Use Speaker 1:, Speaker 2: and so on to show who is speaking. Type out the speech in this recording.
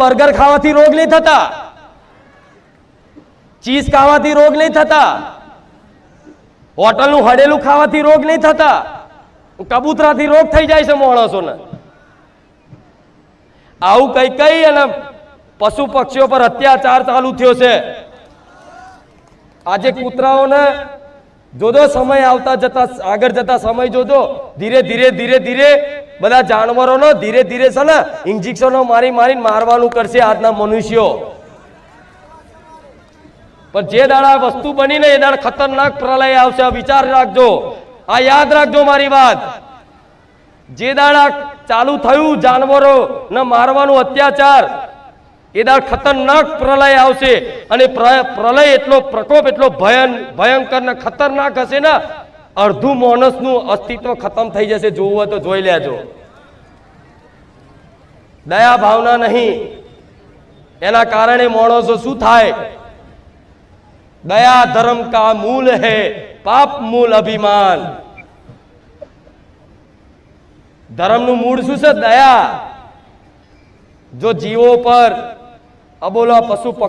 Speaker 1: Burger ખાવાથી રોગ નહીં થતા, ચીઝ ખાવાથી રોગ નહીં થતા, હોટલનું હડેલું ખાવાથી રોગ નહીં થતા, કબૂતરાથી રોગ થઈ જાય છે માણસોને. આવું કઈ કઈ અને પશુ પક્ષીઓ પર અત્યાચાર ચાલુ થયો છે. આજે કૂતરાઓને જોજો સમય આવતા જતા આગળ જતા સમય જોજો ધીરે ધીરે ધીરે ધીરે બધા જાનવરોનો ધીરે ધીરે છે ને ઇન્જેક્શનો મારી મારીને મારવાનું કરશે આજના મનુષ્યો. પણ જે દાડા વસ્તુ બનીને એ દાડા ખતરનાક પ્રલય આવશે. વિચાર રાખજો, આ યાદ રાખજો મારી વાત. જે દાડા ચાલુ થયું જાનવરો ને મારવાનું અત્યાચાર, એ દાડ ખતરનાક પ્રલય આવશે. અને પ્રલય એટલો પ્રકોપ એટલો ભયંકર ને ખતરનાક હશે ને અડધું માણસનું અસ્તિત્વ ખતમ થઈ જશે. જોવું હોય તો જોઈ લેજો. દયા ભાવના નહીં, એના કારણે માણસો શું થાય? दया धर्म का मूल है, पाप मूल अभिमान. धर्म નું મૂળ શું છે? દયા. જો જીવો પર અબોલા પશુ